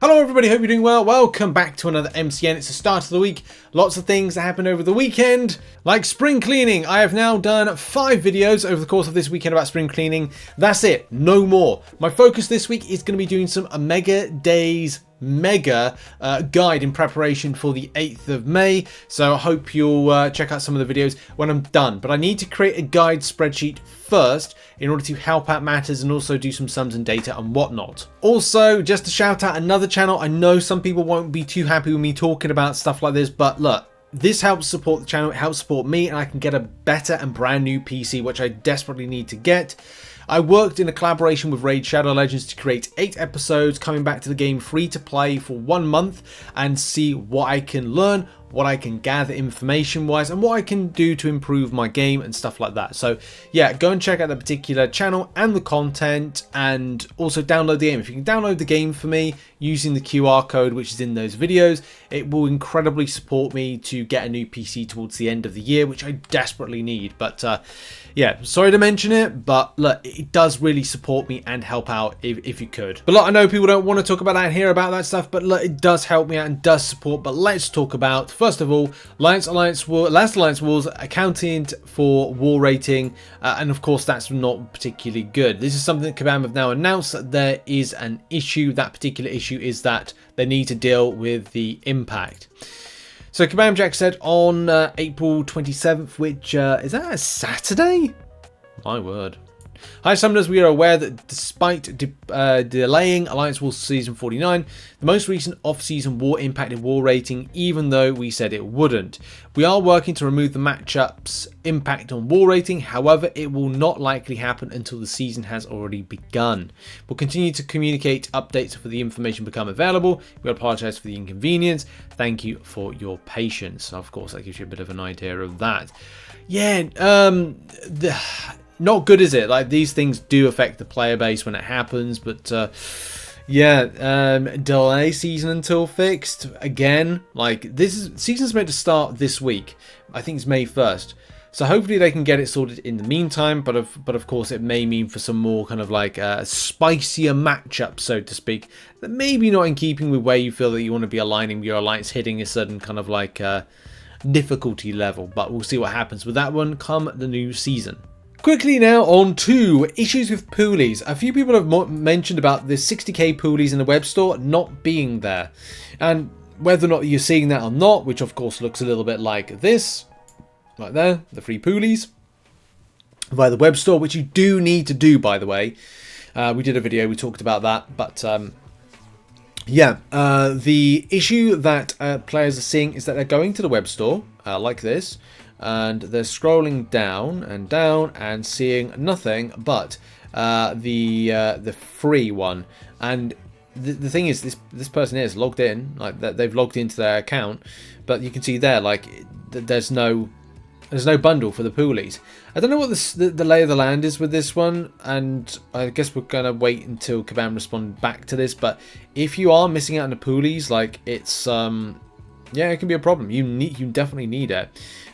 Hello everybody, hope you're doing well. Welcome back to another MCN. It's the start of the week. Lots of things that happened over the weekend, like spring cleaning. I have now done 5 videos over the course of this weekend about spring cleaning. That's it, no more. My focus this week is going to be doing some Omega Days Mega guide in preparation for the 8th of May. So I hope you'll check out some of the videos when I'm done. But I need to create a guide spreadsheet first in order to help out matters and also do some sums and data and whatnot. Also, just to shout out another channel, I know some people won't be too happy with me talking about stuff like this, but look, this helps support the channel, it helps support me, and I can get a better and brand new PC, which I desperately need to get. I worked in a collaboration with Raid Shadow Legends to create 8 episodes coming back to the game free to play for 1 month and see what I can learn, what I can gather information wise, and what I can do to improve my game and stuff like that. So yeah, go and check out the particular channel and the content, and also download the game. If you can download the game for me using the QR code which is in those videos, it will incredibly support me to get a new PC towards the end of the year, which I desperately need. But yeah, sorry to mention it, but look, it does really support me and help out if you could. But look, I know people don't want to talk about that and hear about that stuff, but look, it does help me out and does support. But let's talk about, first of all, Last Alliance Wars accounting for war rating, and of course that's not particularly good. This is something that Kabam have now announced that there is an issue. That particular issue is that they need to deal with the impact. So Kabam Jack said on April 27th, which is that a Saturday? My word. Hi Summoners, we are aware that despite delaying Alliance Wars Season 49, the most recent off-season war impacted war rating, even though we said it wouldn't. We are working to remove the matchup's impact on war rating, however it will not likely happen until the season has already begun. We'll continue to communicate updates for the information become available. We apologise for the inconvenience. Thank you for your patience. Of course, that gives you a bit of an idea of that. Yeah, not good, is it? Like, these things do affect the player base when it happens, but yeah, delay season until fixed again. Like, season's meant to start this week. I think it's May 1st. So hopefully they can get it sorted in the meantime, but of course it may mean for some more kind of like spicier matchups, so to speak, that maybe not in keeping with where you feel that you want to be aligning your alliance, hitting a certain kind of like difficulty level. But we'll see what happens with that one come the new season. Quickly now on to issues with Poolies. A few people have mentioned about the 60k Poolies in the web store not being there. And whether or not you're seeing that or not, which of course looks a little bit like this, right there, the free Poolies, via the web store, which you do need to do, by the way. We did a video, we talked about that, but yeah, the issue that players are seeing is that they're going to the web store, like this, and they're scrolling down and seeing nothing but the free one. And the thing is, this person is logged in, like they've logged into their account, but you can see there, like there's no bundle for the Poolies. I don't know what the lay of the land is with this one, and I guess we're gonna wait until Kabam respond back to this. But if you are missing out on the Poolies, like it's yeah, it can be a problem. You definitely need it.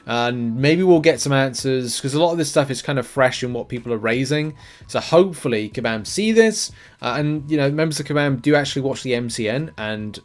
And maybe we'll get some answers, because a lot of this stuff is kind of fresh in what people are raising. So hopefully Kabam see this, and you know, members of Kabam do actually watch the MCN, and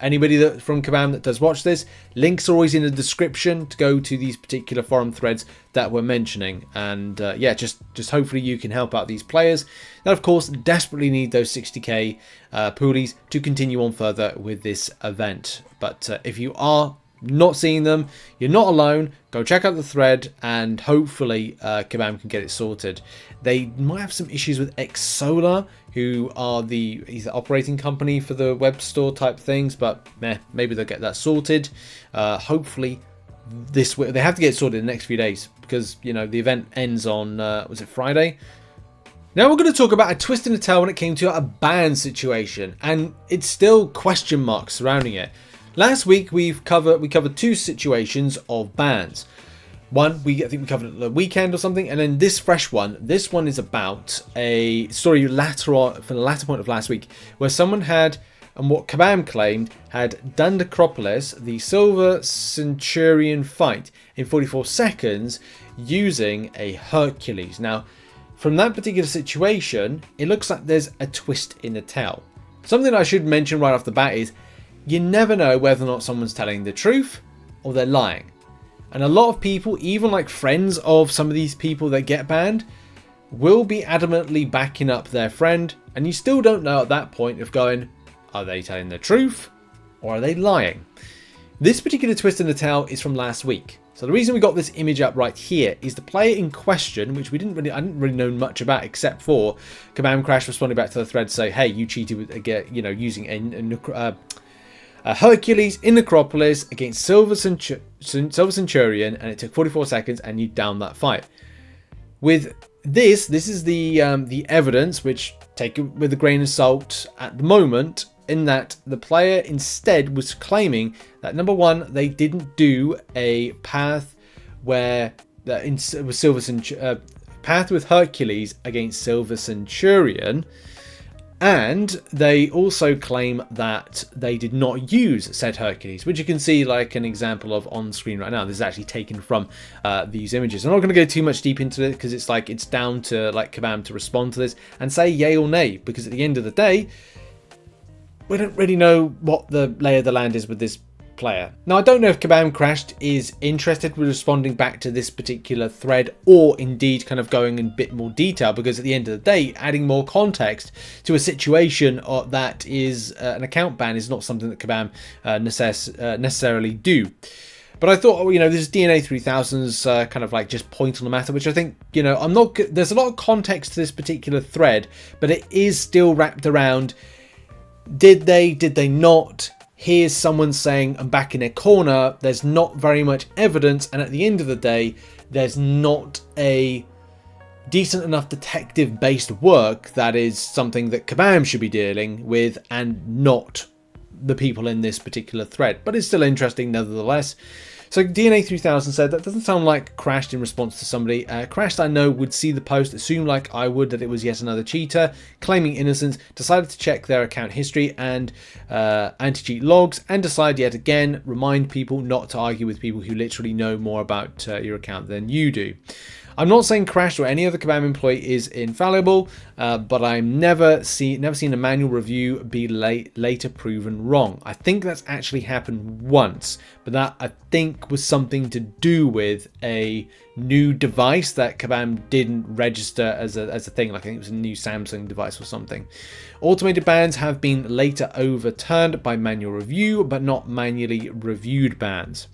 anybody from Kabam that does watch this, links are always in the description to go to these particular forum threads that we're mentioning. And yeah, just hopefully you can help out these players that of course desperately need those 60k Poolies to continue on further with this event. But if you are not seeing them, you're not alone. Go check out the thread, and hopefully Kabam can get it sorted. They might have some issues with Xsolar, who are the operating company for the web store type things, but maybe they'll get that sorted. Hopefully this week. They have to get it sorted in the next few days, because you know the event ends on was it Friday? Now we're going to talk about a twist in the tale when it came to a ban situation, and it's still question marks surrounding it. Last week we covered 2 situations of bans. One, I think we covered it the weekend or something, and then this fresh one. This one is about a story from the latter point of last week, where someone had, and what Kabam claimed, had done Necropolis, the Silver Centurion fight, in 44 seconds using a Hercules. Now, from that particular situation, it looks like there's a twist in the tale. Something I should mention right off the bat is you never know whether or not someone's telling the truth or they're lying. And a lot of people, even like friends of some of these people that get banned, will be adamantly backing up their friend, and you still don't know at that point of going, are they telling the truth or are they lying? This particular twist in the tale is from last week. So the reason we got this image up right here is the player in question, which I didn't really know much about, except for Kabam Crash responding back to the thread to say, hey, you cheated with, you know, using a Hercules in Necropolis against Silver Centurion, and it took 44 seconds and you downed that fight. With this is the evidence, which take it with a grain of salt at the moment, in that the player instead was claiming that, number one, they didn't do a path where path with Hercules against Silver Centurion, and they also claim that they did not use said Hercules, which you can see like an example of on screen right now. This is actually taken from these images. I'm not going to go too much deep into it because it's down to like Kabam to respond to this and say yay or nay, because at the end of the day, we don't really know what the lay of the land is with this player. Now, I don't know if Kabam Crashed is interested with responding back to this particular thread, or indeed kind of going in a bit more detail, because at the end of the day, adding more context to a situation that is an account ban is not something that Kabam necessarily do. But I thought, you know, this DNA 3000's kind of like just point on the matter, which I think, you know, there's a lot of context to this particular thread, but it is still wrapped around, did they not? Here's someone saying I'm back in their corner. There's not very much evidence, and at the end of the day, there's not a decent enough detective-based work that is something that Kabam should be dealing with, and not the people in this particular thread. But it's still interesting nevertheless. So DNA 3000 said, that doesn't sound like Crashed in response to somebody. Crashed, I know, would see the post, assume like I would that it was yet another cheater, claiming innocence, decided to check their account history and anti-cheat logs, and decide yet again, remind people not to argue with people who literally know more about your account than you do. I'm not saying Crashed or any other Kabam employee is infallible, but I've never seen a manual review be later proven wrong. I think that's actually happened once, but that I think was something to do with a new device that Kabam didn't register as a thing. Like I think it was a new Samsung device or something. Automated bans have been later overturned by manual review, but not manually reviewed bans.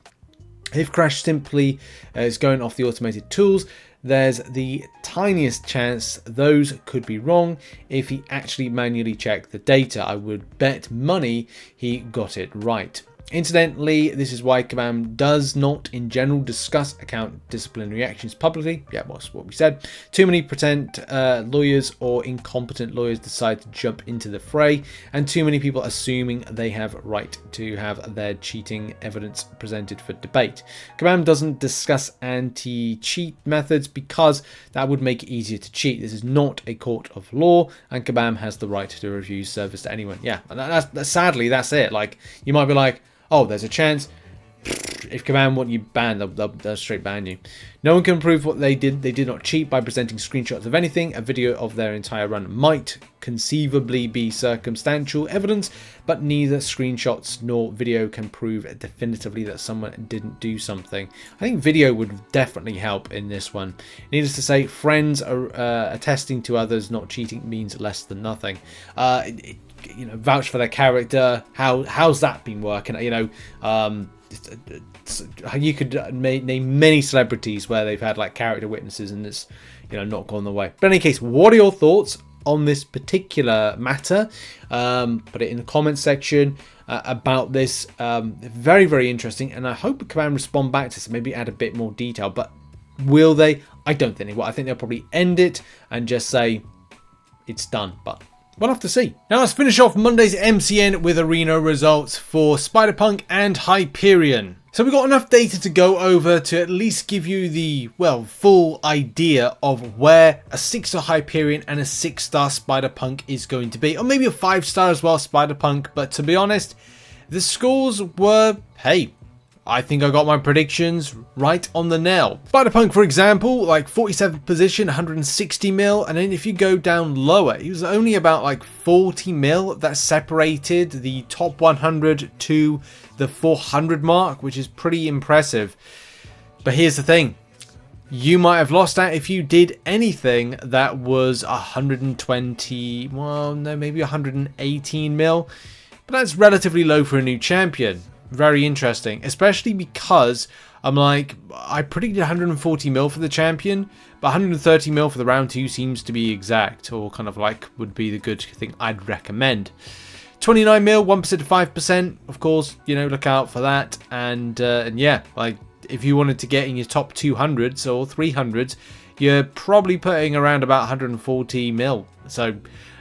If Crash simply is going off the automated tools, there's the tiniest chance those could be wrong. If he actually manually checked the data, I would bet money he got it right. Incidentally, this is why Kabam does not in general discuss account disciplinary actions publicly. Yeah, that's what we said. Too many pretend lawyers or incompetent lawyers decide to jump into the fray, and too many people assuming they have right to have their cheating evidence presented for debate. Kabam doesn't discuss anti-cheat methods because that would make it easier to cheat. This is not a court of law, and Kabam has the right to refuse service to anyone. Yeah, and sadly, that's it. Like, you might be like, oh, there's a chance. If Kabam want you banned, they'll straight ban you. No one can prove what they did. They did not cheat by presenting screenshots of anything. A video of their entire run might conceivably be circumstantial evidence, but neither screenshots nor video can prove definitively that someone didn't do something. I think video would definitely help in this one. Needless to say, friends are attesting to others not cheating means less than nothing. You know, vouch for their character. How's that been working? You know, you could name many celebrities where they've had like character witnesses and it's, you know, not gone the way. But in any case, what are your thoughts on this particular matter? Put it in the comment section about this. Very, very interesting, and I hope Kabam respond back to this, maybe add a bit more detail. But will they? I don't think they will. I think they'll probably end it and just say it's done. But we'll have to see. Now let's finish off Monday's MCN with arena results for Spider-Punk and Hyperion. So we've got enough data to go over to at least give you the, well, full idea of where a 6-star Hyperion and a 6-star Spider-Punk is going to be. Or maybe a 5-star as well, Spider-Punk. But to be honest, the scores were, hey, I think I got my predictions right on the nail. Spider-Punk, for example, like 47th position, 160 mil, and then if you go down lower, it was only about like 40 mil that separated the top 100 to the 400 mark, which is pretty impressive. But here's the thing. You might have lost out if you did anything that was 120, well, no, maybe 118 mil. But that's relatively low for a new champion. Very interesting, especially because I predicted 140 mil for the champion, but 130 mil for the round 2 seems to be exact, or kind of like would be the good thing I'd recommend. 29 mil, 1% to 5%, of course, you know, look out for that. And yeah, like, if you wanted to get in your top 200s or 300s, you're probably putting around about 140 mil. So,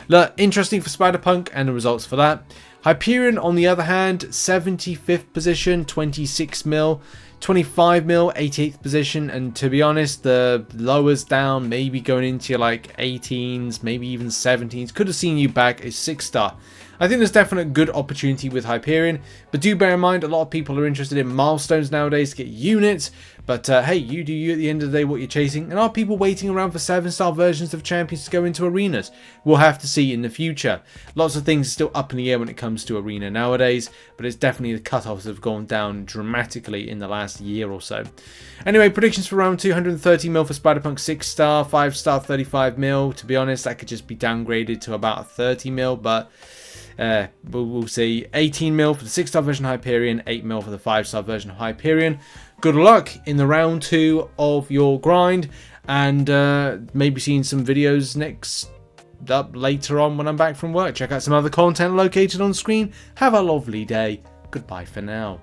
look, interesting for Spider-Punk and the results for that. Hyperion, on the other hand, 75th position, 26 mil. 25 mil, 88th position, and to be honest, the lowers down, maybe going into like 18s, maybe even 17s, could have seen you back a 6-star. I think there's definitely a good opportunity with Hyperion, but do bear in mind a lot of people are interested in milestones nowadays to get units, but hey, you do you at the end of the day what you're chasing, and are people waiting around for 7-star versions of champions to go into arenas? We'll have to see in the future. Lots of things are still up in the air when it comes to arena nowadays, but it's definitely the cutoffs have gone down dramatically in the last year or so. Anyway, predictions for round 230 mil for Spider-Punk 6-star, 5-star 35 mil. To be honest, that could just be downgraded to about 30 mil, but we'll see. 18 mil for the 6-star version of Hyperion, 8 mil for the 5-star version of Hyperion. Good luck in the round 2 of your grind, and maybe seeing some videos later on when I'm back from work. Check out some other content located on screen. Have a lovely day. Goodbye for now.